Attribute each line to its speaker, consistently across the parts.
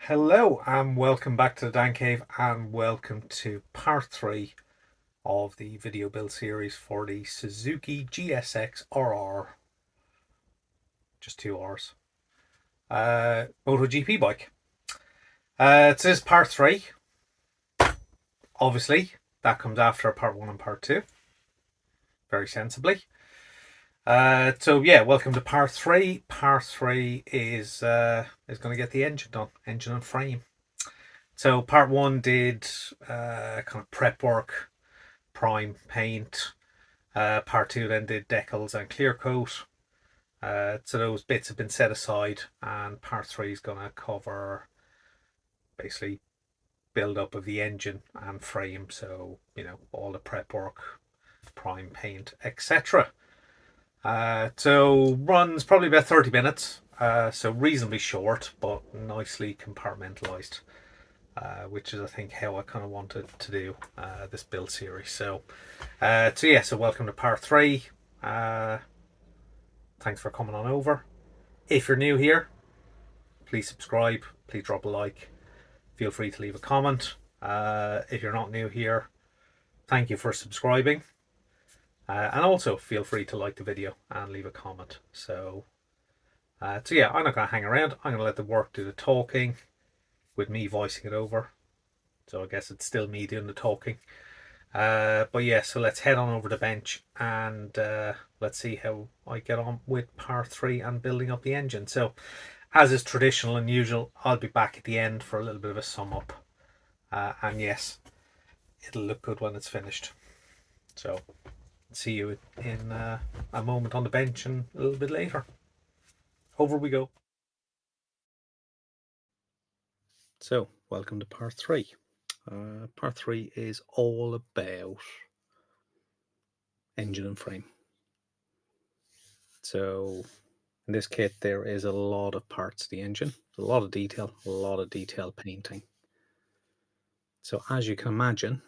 Speaker 1: Hello and welcome back to the Dan Cave and welcome to part 3 of the video build series for the Suzuki GSX-RR, just two R's, MotoGP bike. This is part 3. Obviously, that comes after part 1 and part 2, very sensibly. Welcome to part 3. Part 3 is going to get the engine done, engine and frame. So part 1 did kind of prep work, prime paint. Part 2 then did decals and clear coat. So those bits have been set aside, and part 3 is going to cover basically build up of the engine and frame. So, all the prep work, prime paint, etc. So runs probably about 30 minutes. So reasonably short, but nicely compartmentalized. Which is, I think, how I kind of wanted to do this build series. So welcome to part 3. Thanks for coming on over. If you're new here, please subscribe. Please drop a like. Feel free to leave a comment. If you're not new here, thank you for subscribing. And also feel free to like the video and leave a comment. I'm not going to hang around. I'm going to let the work do the talking with me voicing it over. So I guess it's still me doing the talking. So let's head on over the bench and let's see how I get on with part 3 and building up the engine. So, as is traditional and usual, I'll be back at the end for a little bit of a sum up. And yes, it'll look good when it's finished. So, see you in a moment on the bench and a little bit later. Over we go. So, welcome to part 3. Part 3 is all about engine and frame. So in this kit there is a lot of parts to the engine, a lot of detail painting. So as you can imagine,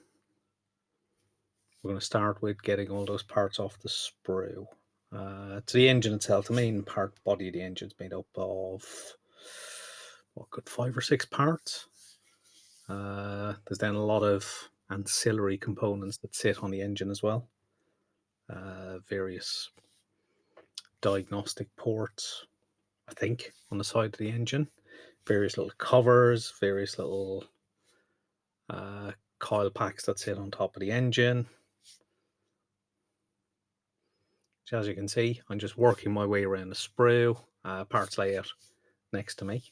Speaker 1: we're going to start with getting all those parts off the sprue. To the engine itself, the main body of the engine is made up of 5 or 6 parts. There's then a lot of ancillary components that sit on the engine as well. Various diagnostic ports, I think, on the side of the engine. Various little covers, various little coil packs that sit on top of the engine. So as you can see, I'm just working my way around the sprue, parts layout next to me,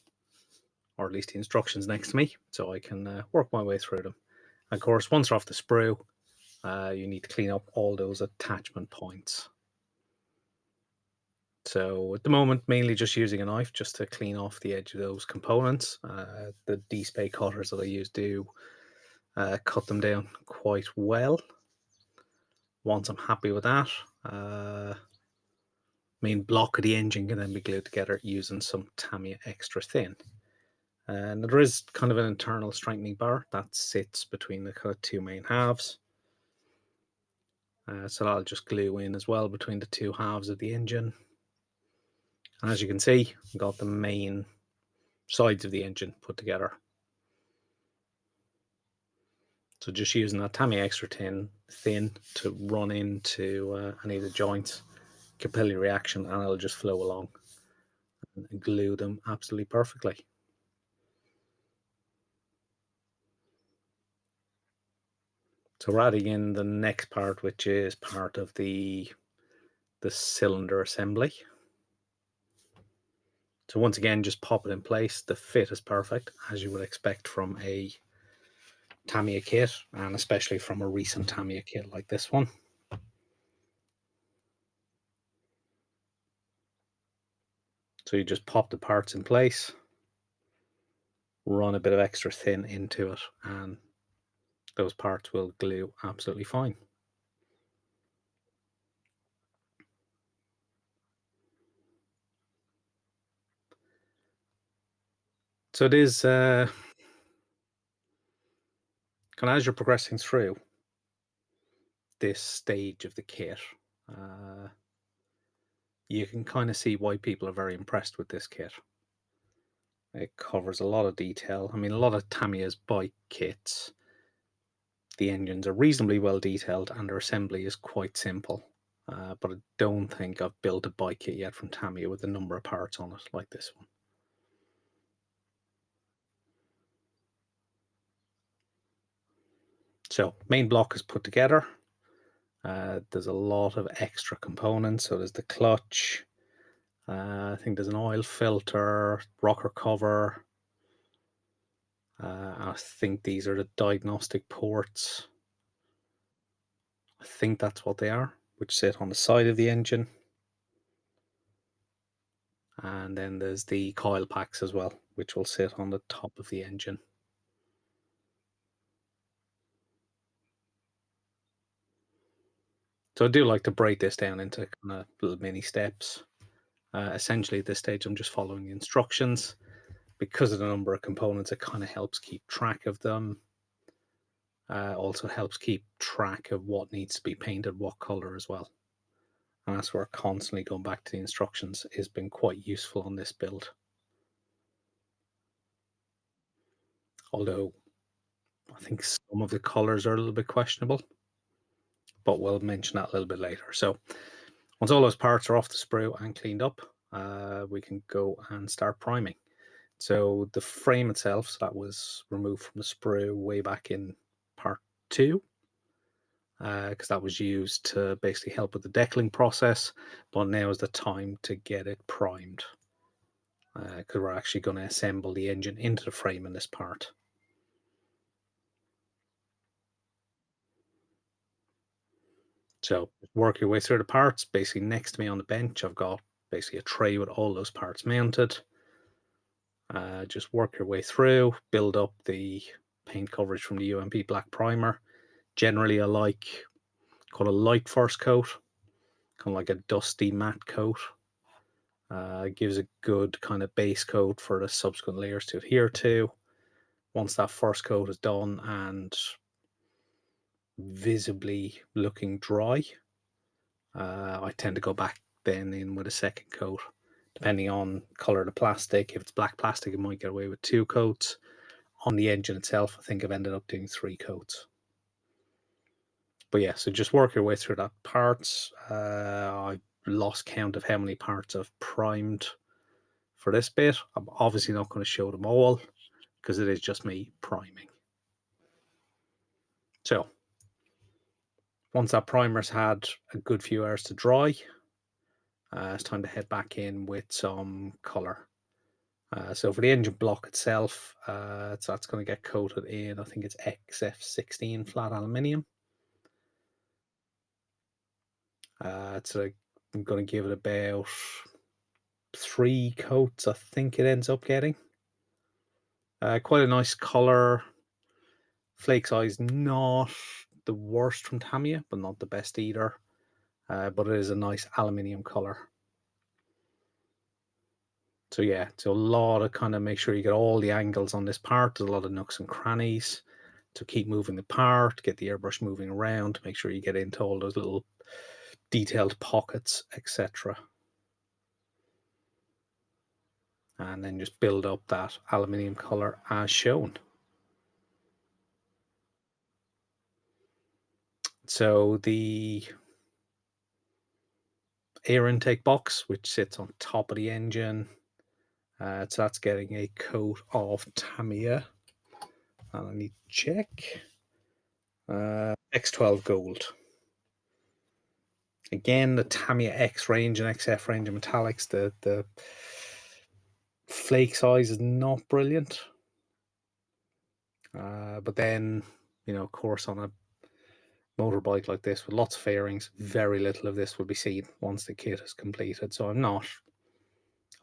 Speaker 1: or at least the instructions next to me, so I can work my way through them. And of course, once they're off the sprue, you need to clean up all those attachment points. So at the moment, mainly just using a knife just to clean off the edge of those components. The D-spay cutters that I use do cut them down quite well. Once I'm happy with that, main block of the engine can then be glued together using some Tamiya extra thin. And there is kind of an internal strengthening bar that sits between the kind of two main halves. So that'll just glue in as well between the two halves of the engine. And as you can see, we've got the main sides of the engine put together. So just using that Tamiya extra thin to run into any of the joints, capillary reaction, and it'll just flow along and glue them absolutely perfectly. So we're adding in the next part, which is part of the cylinder assembly. So once again, just pop it in place. The fit is perfect, as you would expect from a Tamiya kit, and especially from a recent Tamiya kit like this one. So you just pop the parts in place, run a bit of extra thin into it, and those parts will glue absolutely fine. So it is kind of, as you're progressing through this stage of the kit, you can kind of see why people are very impressed with this kit. It covers a lot of detail. I mean, a lot of Tamiya's bike kits, the engines are reasonably well detailed and their assembly is quite simple. But I don't think I've built a bike kit yet from Tamiya with a number of parts on it like this one. So main block is put together. There's a lot of extra components. So there's the clutch. I think there's an oil filter, rocker cover. I think these are the diagnostic ports. I think that's what they are, which sit on the side of the engine. And then there's the coil packs as well, which will sit on the top of the engine. So I do like to break this down into kind of little mini steps. Essentially, at this stage, I'm just following the instructions. Because of the number of components, it kind of helps keep track of them. Also helps keep track of what needs to be painted, what color as well. And that's where constantly going back to the instructions has been quite useful on this build. Although I think some of the colors are a little bit questionable, but we'll mention that a little bit later. So once all those parts are off the sprue and cleaned up, we can go and start priming. So the frame itself, so that was removed from the sprue way back in part 2, because that was used to basically help with the decaling process, but now is the time to get it primed, because we're actually going to assemble the engine into the frame in this part. So work your way through the parts. Basically next to me on the bench, I've got basically a tray with all those parts mounted. Just work your way through, build up the paint coverage from the UMP black primer. Generally, I like quite a light first coat, kind of like a dusty matte coat. Gives a good kind of base coat for the subsequent layers to adhere to. Once that first coat is done and visibly looking dry, I tend to go back then in with a second coat. Depending on color of the plastic, if it's black plastic, it might get away with 2 coats. On the engine itself, I think I've ended up doing 3 coats. But yeah, so just work your way through that parts. I lost count of how many parts I've primed for this bit. I'm obviously not going to show them all because it is just me priming. So once that primer's had a good few hours to dry, it's time to head back in with some color. So for the engine block itself, so that's going to get coated in, I think it's XF16 flat aluminium. So I'm going to give it about 3 coats, I think it ends up getting. Quite a nice color. Flake size, not the worst from Tamiya, but not the best either. But it is a nice aluminium color. So yeah, so a lot of kind of make sure you get all the angles on this part. There's a lot of nooks and crannies to keep moving the part, get the airbrush moving around, make sure you get into all those little detailed pockets, etc. And then just build up that aluminium color as shown. So the air intake box, which sits on top of the engine, so that's getting a coat of Tamiya. And I need to check. X12 Gold. Again, the Tamiya X range and XF range of metallics, the flake size is not brilliant. But then, of course, on a motorbike like this with lots of fairings, very little of this will be seen once the kit is completed. So I'm not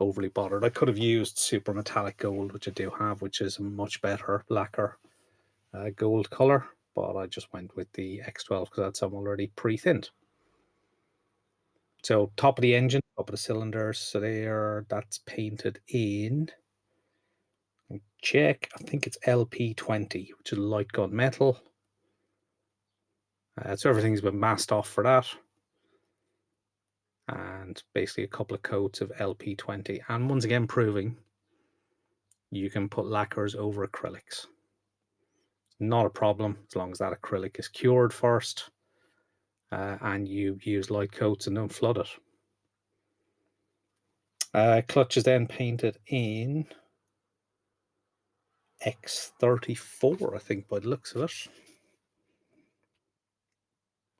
Speaker 1: overly bothered. I could have used super metallic gold, which I do have, which is a much better lacquer gold color, but I just went with the X12 because that's some already pre-thinned. So top of the engine, top of the cylinders, so that's painted in, check, I think it's LP20, which is light gunmetal. So everything's been masked off for that. And basically a couple of coats of LP20. And once again proving you can put lacquers over acrylics. Not a problem as long as that acrylic is cured first and you use light coats and don't flood it. Clutch is then painted in X34, I think, by the looks of it,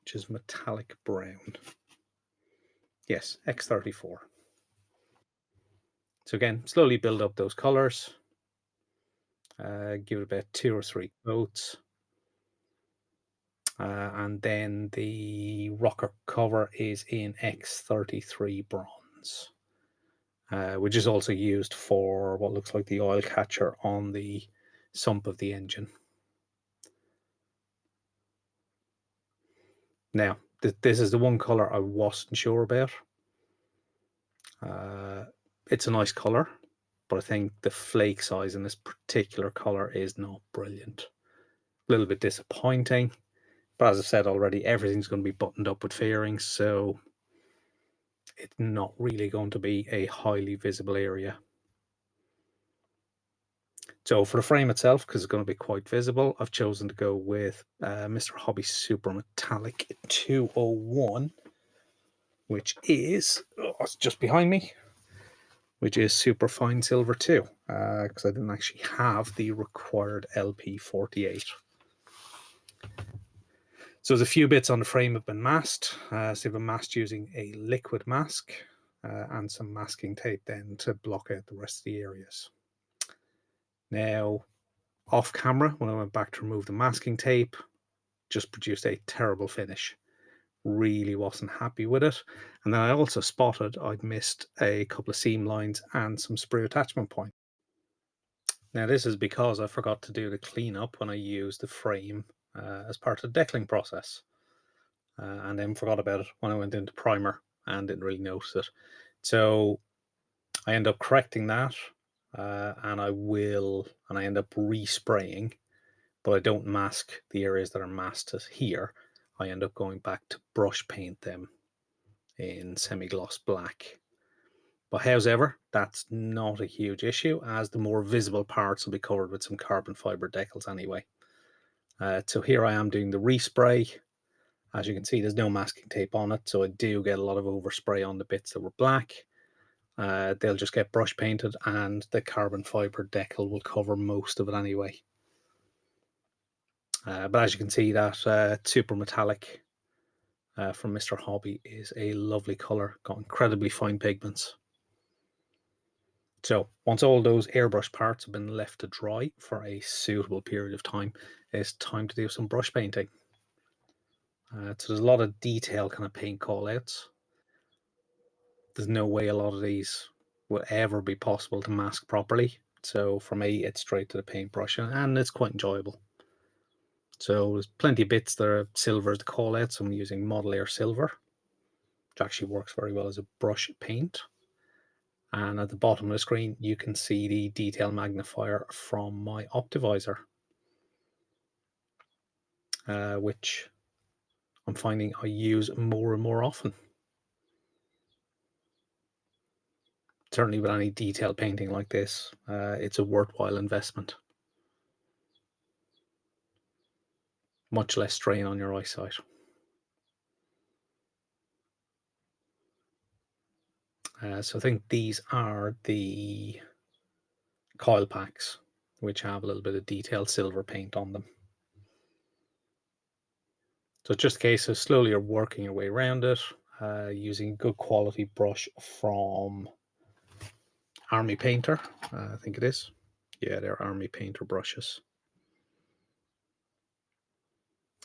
Speaker 1: which is metallic brown. Yes, X34. So again, slowly build up those colors. Give it about 2 or 3 coats. And then the rocker cover is in X33 bronze, which is also used for what looks like the oil catcher on the sump of the engine. Now, this is the one color I wasn't sure about. It's a nice color, but I think the flake size in this particular color is not brilliant. A little bit disappointing, but as I said already, everything's going to be buttoned up with fairings, so it's not really going to be a highly visible area. So for the frame itself, because it's going to be quite visible, I've chosen to go with Mr. Hobby Super Metallic 201, which is, it's just behind me, which is super fine silver too, because I didn't actually have the required LP48. So there's a few bits on the frame have been masked. So they've been masked using a liquid mask and some masking tape then to block out the rest of the areas. Now, off camera, when I went back to remove the masking tape, just produced a terrible finish. Really wasn't happy with it. And then I also spotted I'd missed a couple of seam lines and some sprue attachment points. Now this is because I forgot to do the cleanup when I used the frame as part of the decaling process. And then forgot about it when I went into primer and didn't really notice it. So I end up correcting that and I end up respraying, but I don't mask the areas that are masked here. I end up going back to brush paint them in semi-gloss black. But however, that's not a huge issue, as the more visible parts will be covered with some carbon fiber decals anyway. So here I am doing the respray. As you can see, there's no masking tape on it, so I do get a lot of overspray on the bits that were black. They'll just get brush painted and the carbon fiber decal will cover most of it anyway. But as you can see, that super metallic from Mr. Hobby is a lovely color, got incredibly fine pigments. So once all those airbrush parts have been left to dry for a suitable period of time, it's time to do some brush painting. So there's a lot of detail kind of paint call outs. There's no way a lot of these will ever be possible to mask properly. So for me, it's straight to the paintbrush and it's quite enjoyable. So there's plenty of bits that are silver as the call out. So I'm using Model Air Silver, which actually works very well as a brush paint. And at the bottom of the screen, you can see the detail magnifier from my Optivisor, which I'm finding I use more and more often. Certainly with any detail painting like this, it's a worthwhile investment. Much less strain on your eyesight. So I think these are the coil packs, which have a little bit of detailed silver paint on them. So it's just a case of slowly working your way around it, using good quality brush from Army Painter, I think it is. Yeah, they're Army Painter brushes,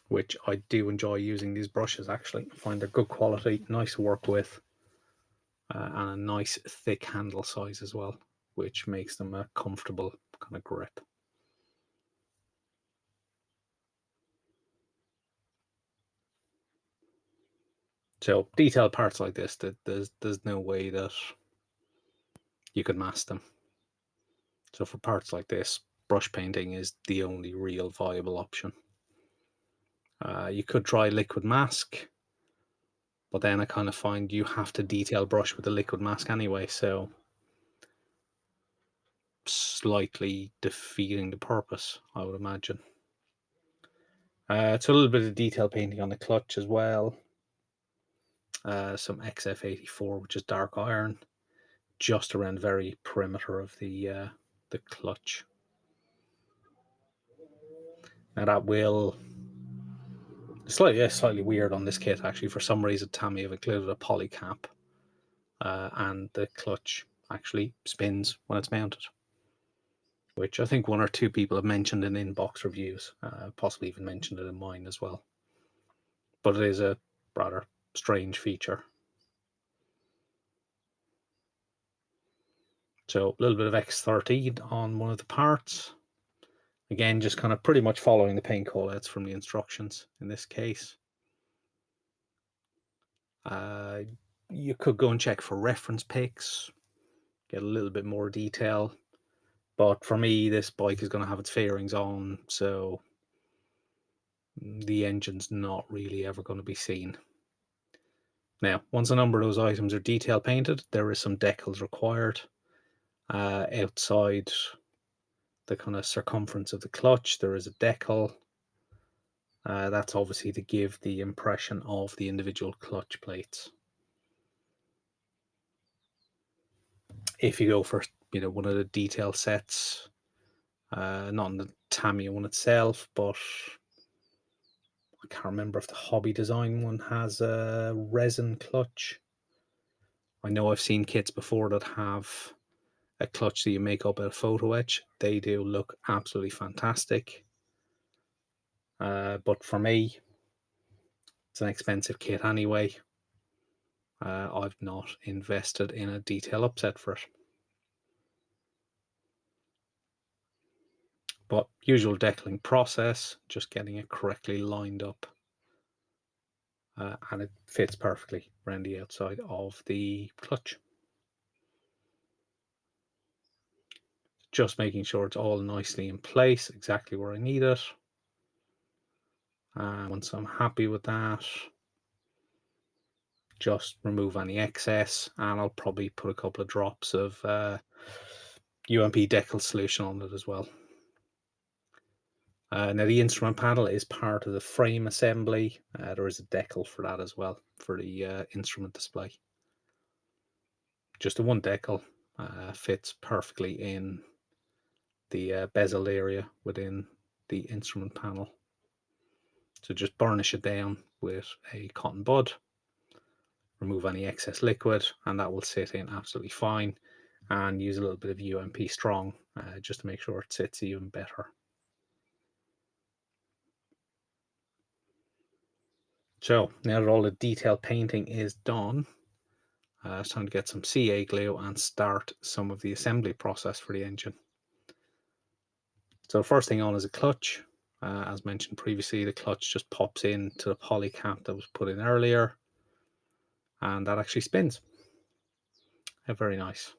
Speaker 1: which I do enjoy using these brushes actually. I find they're good quality, nice to work with, and a nice thick handle size as well, which makes them a comfortable kind of grip. So detailed parts like this, that there's no way that you could mask them. So for parts like this, brush painting is the only real viable option. You could try liquid mask, but then I kind of find you have to detail brush with the liquid mask anyway, so slightly defeating the purpose, I would imagine. It's a little bit of detail painting on the clutch as well. Some XF84, which is dark iron, just around the very perimeter of the clutch. Now that will slightly weird on this kit actually. For some reason, Tamiya have included a poly cap, and the clutch actually spins when it's mounted, which I think one or two people have mentioned in inbox reviews, possibly even mentioned it in mine as well. But it is a rather strange feature. So a little bit of X13 on one of the parts. Again, just kind of pretty much following the paint callouts from the instructions in this case. You could go and check for reference pics, get a little bit more detail. But for me, this bike is going to have its fairings on, so the engine's not really ever going to be seen. Now, once a number of those items are detail painted, there is some decals required outside the kind of circumference of the clutch. There is a decal. That's obviously to give the impression of the individual clutch plates. If you go for one of the detail sets, not in the Tamiya one itself, but I can't remember if the Hobby Design one has a resin clutch. I know I've seen kits before that have a clutch that you make up at a photo etch. They do look absolutely fantastic. But for me, it's an expensive kit anyway. I've not invested in a detail upset for it. But usual decaling process, just getting it correctly lined up. And it fits perfectly around the outside of the clutch. Just making sure it's all nicely in place, exactly where I need it. And once I'm happy with that, just remove any excess, and I'll probably put a couple of drops of UMP decal solution on it as well. Now the instrument panel is part of the frame assembly. There is a decal for that as well, for the instrument display. Just the one decal fits perfectly in the bezel area within the instrument panel. So just burnish it down with a cotton bud, remove any excess liquid, and that will sit in absolutely fine. And use a little bit of UMP strong just to make sure it sits even better. So now that all the detail painting is done, it's time to get some CA glue and start some of the assembly process for the engine. So the first thing on is a clutch. As mentioned previously, the clutch just pops into the poly cap that was put in earlier, and that actually spins. Very nice.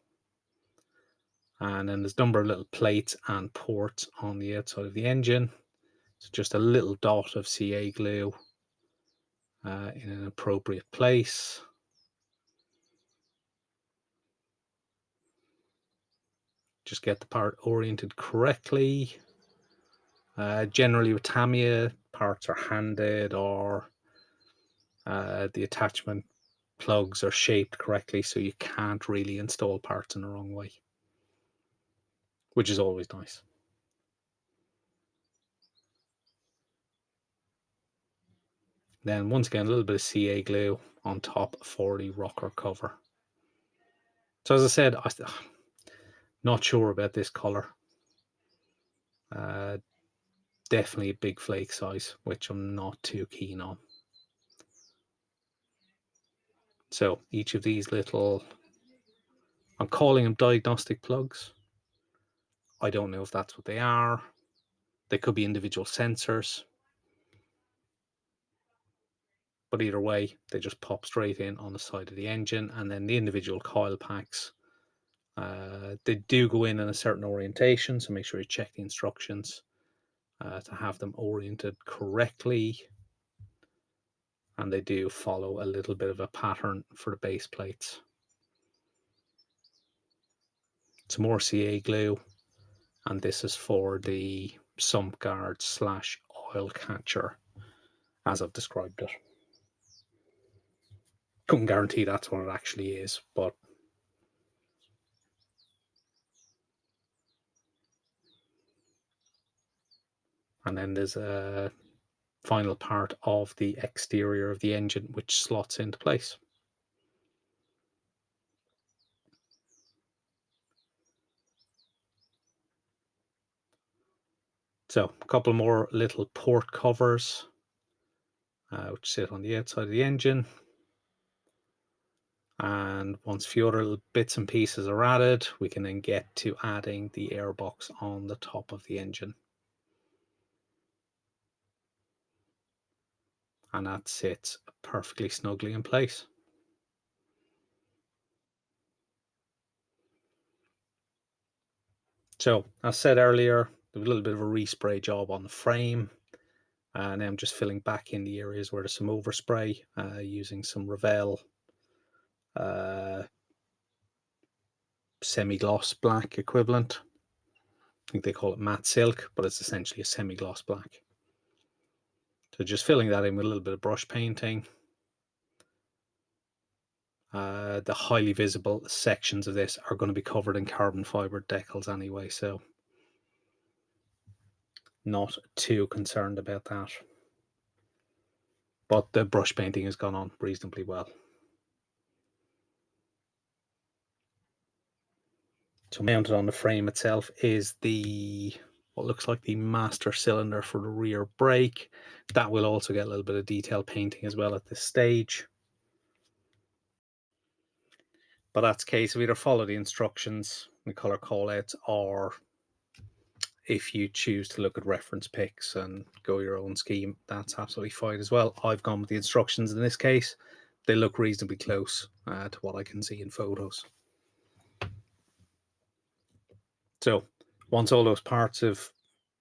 Speaker 1: And then there's a number of little plates and ports on the outside of the engine. So just a little dot of CA glue in an appropriate place. Just get the part oriented correctly. Generally with Tamiya, parts are handed, or the attachment plugs are shaped correctly, so you can't really install parts in the wrong way, which is always nice. Then once again, a little bit of CA glue on top for the rocker cover. So as I said, I'm not sure about this color. Definitely a big flake size, which I'm not too keen on. So each of these little, I'm calling them diagnostic plugs. I don't know if that's what they are. They could be individual sensors. But either way, they just pop straight in on the side of the engine, and then the individual coil packs, they do go in a certain orientation, so make sure you check the instructions to have them oriented correctly. And they do follow a little bit of a pattern for the base plates. Some more CA glue and this is for the sump guard slash oil catcher, as I've described it. Couldn't guarantee that's what it actually is, but and then there's a final part of the exterior of the engine which slots into place. So a couple more little port covers which sit on the outside of the engine. And once a few other little bits and pieces are added, we can then get to adding the airbox on the top of the engine. And that sits perfectly snugly in place. So, as said earlier, there was a little bit of a respray job on the frame. And I'm just filling back in the areas where there's some overspray using some Revell semi-gloss black equivalent. I think they call it matte silk, but it's essentially a semi-gloss black. So just filling that in with a little bit of brush painting. The highly visible sections of this are going to be covered in carbon fiber decals anyway, so not too concerned about that. But the brush painting has gone on reasonably well. So mounted on the frame itself is what looks like the master cylinder for the rear brake. That will also get a little bit of detail painting as well at this stage. But that's the case of either follow the instructions, the color callouts, or if you choose to look at reference pics and go your own scheme, that's absolutely fine as well. I've gone with the instructions in this case. They look reasonably close to what I can see in photos. So once all those parts have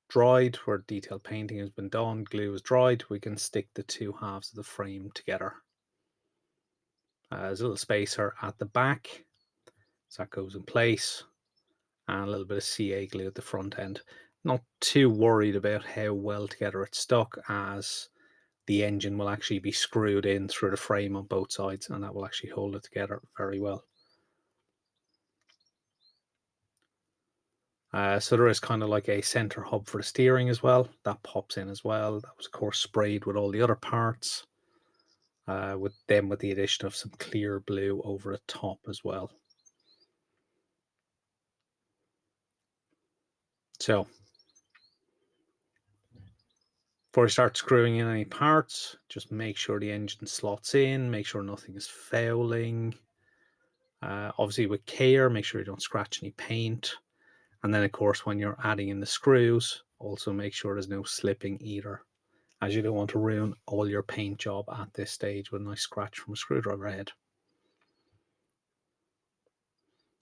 Speaker 1: dried, where detailed painting has been done, glue is dried, we can stick the two halves of the frame together. There's a little spacer at the back, so that goes in place, and a little bit of CA glue at the front end. Not too worried about how well together it's stuck, as the engine will actually be screwed in through the frame on both sides, and that will actually hold it together very well. So there is kind of like a center hub for the steering as well. That pops in as well. That was of course sprayed with all the other parts, with the addition of some clear blue over the top as well. So before you start screwing in any parts, just make sure the engine slots in, make sure nothing is fouling. Obviously with care, make sure you don't scratch any paint. And then of course, when you're adding in the screws, also make sure there's no slipping either, as you don't want to ruin all your paint job at this stage with a nice scratch from a screwdriver head.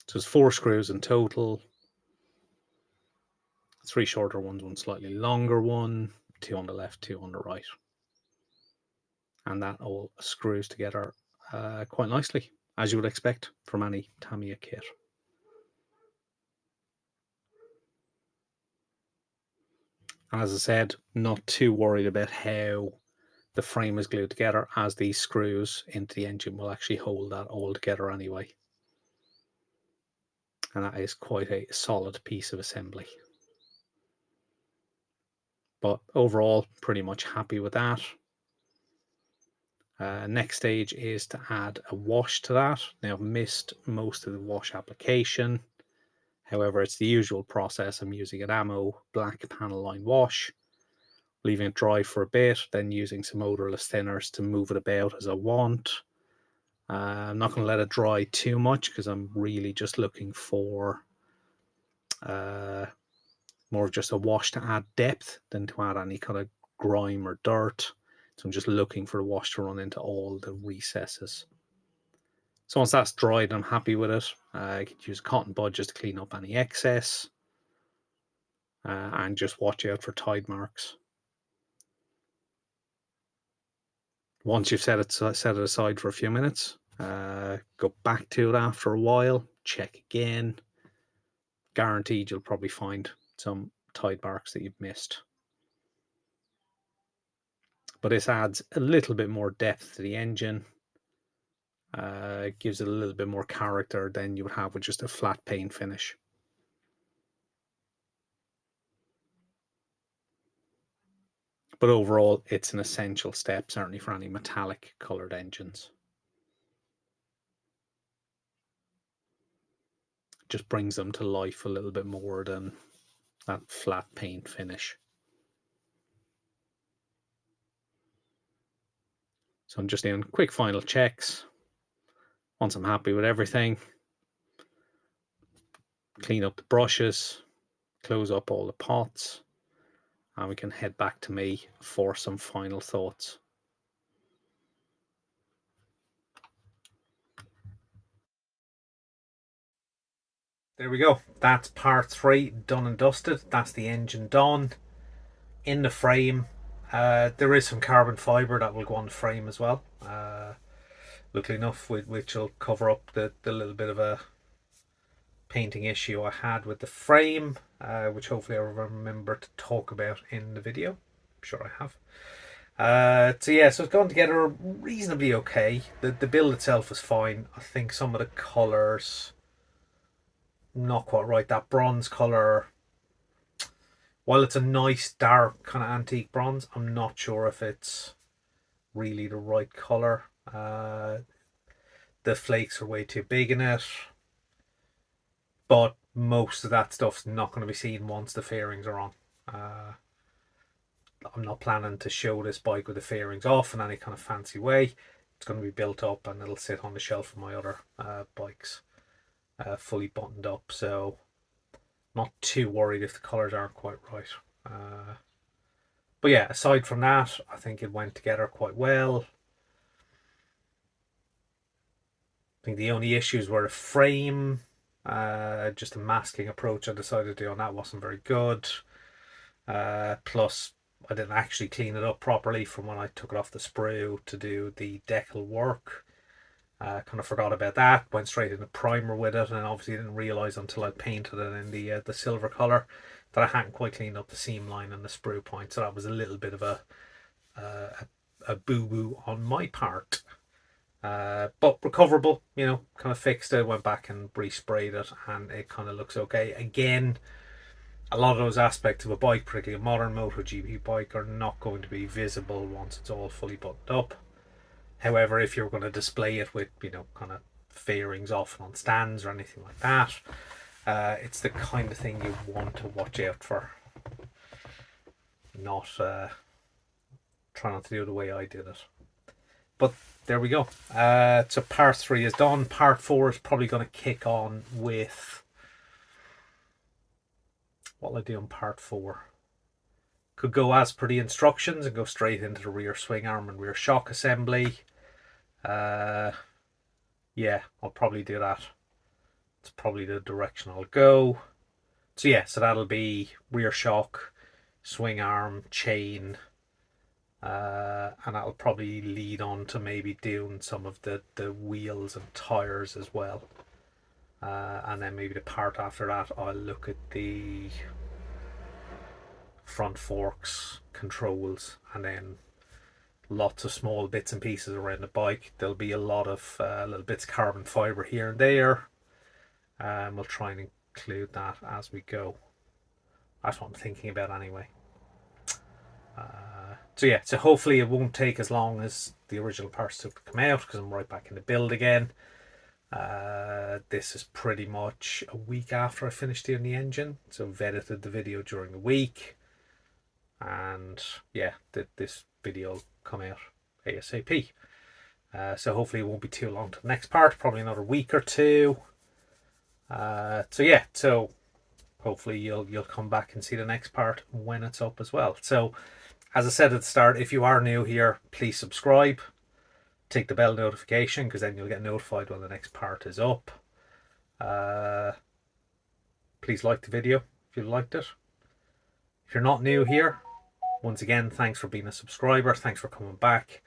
Speaker 1: So there's 4 screws in total. 3 shorter ones, 1 slightly longer one, 2 on the left, 2 on the right. And that all screws together quite nicely, as you would expect from any Tamiya kit. As I said, not too worried about how the frame is glued together, as these screws into the engine will actually hold that all together anyway. And that is quite a solid piece of assembly. But overall, pretty much happy with that. Next stage is to add a wash to that. Now I've missed most of the wash application. However, it's the usual process. I'm using an Ammo black panel line wash, leaving it dry for a bit, then using some odorless thinners to move it about as I want. I'm not going to let it dry too much, because I'm really just looking for more of just a wash to add depth than to add any kind of grime or dirt. So I'm just looking for the wash to run into all the recesses. So once that's dried, I'm happy with it. I could use a cotton bud just to clean up any excess, and just watch out for tide marks. Once you've set it aside for a few minutes, go back to it after a while, check again. Guaranteed you'll probably find some tide marks that you've missed. But this adds a little bit more depth to the engine. It gives it a little bit more character than you would have with just a flat paint finish. But overall, it's an essential step, certainly for any metallic coloured engines. Just brings them to life a little bit more than that flat paint finish. So I'm just doing quick final checks. Once I'm happy with everything, clean up the brushes, close up all the pots, and we can head back to me for some final thoughts. There we go. That's part 3 done and dusted. That's the engine done. In the frame, there is some carbon fibre that will go on the frame as well. Luckily enough, which will cover up the little bit of a painting issue I had with the frame, which hopefully I'll remember to talk about in the video. I'm sure I have. So yeah, so it's gone together reasonably okay. The build itself was fine. I think some of the colours not quite right. That bronze colour, while it's a nice dark kind of antique bronze, I'm not sure if it's really the right colour. The flakes are way too big in it, but most of that stuff's not going to be seen once the fairings are on. I'm not planning to show this bike with the fairings off in any kind of fancy way. It's going to be built up and it'll sit on the shelf of my other bikes, fully buttoned up, so not too worried if the colours aren't quite right. But yeah, aside from that, I think it went together quite well. I think the only issues were the frame. Just the masking approach I decided to do on that wasn't very good. Plus, I didn't actually clean it up properly from when I took it off the sprue to do the decal work. Kind of forgot about that, went straight into primer with it, and obviously didn't realise until I painted it in the silver colour that I hadn't quite cleaned up the seam line and the sprue point, so that was a little bit of a boo-boo on my part. But recoverable, you know, kind of fixed it, went back and resprayed it, and it kind of looks okay. Again, a lot of those aspects of a bike, particularly a modern MotoGP bike, are not going to be visible once it's all fully buttoned up. However, if you're going to display it with, you know, kind of fairings off and on stands or anything like that, it's the kind of thing you want to watch out for. Not try not to do it the way I did it. But there we go. So part 3 is done. Part 4 is probably going to kick on with... what will I do in part 4? Could go as per the instructions and go straight into the rear swing arm and rear shock assembly. Yeah, I'll probably do that. It's probably the direction I'll go. So yeah, so that'll be rear shock, swing arm, chain, and that'll probably lead on to maybe doing some of the wheels and tires as well. And then maybe the part after that, I'll look at the front forks, controls, and then lots of small bits and pieces around the bike. There'll be a lot of little bits of carbon fibre here and there. We'll try and include that as we go. That's what I'm thinking about anyway. So yeah, so hopefully it won't take as long as the original parts took to come out, because I'm right back in the build again. This is pretty much a week after I finished doing the engine, so I've edited the video during the week, and yeah, this video will come out ASAP. So hopefully it won't be too long to the next part, probably another week or two. So yeah, so hopefully you'll come back and see the next part when it's up as well. So as I said at the start, if you are new here, please subscribe, take the bell notification, because then you'll get notified when the next part is up. Please like the video if you liked it. If you're not new here, once again, thanks for being a subscriber, thanks for coming back,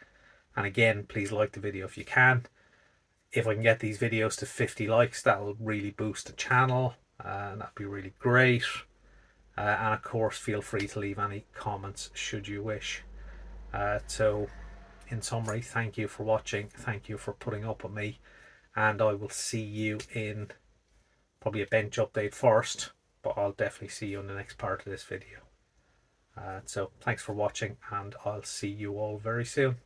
Speaker 1: and again, please like the video if you can. If I can get these videos to 50 likes, that'll really boost the channel, and that'd be really great. and of course feel free to leave any comments should you wish. So in summary, thank you for watching, thank you for putting up with me, and I will see you in probably a bench update first, but I'll definitely see you in the next part of this video. So thanks for watching, and I'll see you all very soon.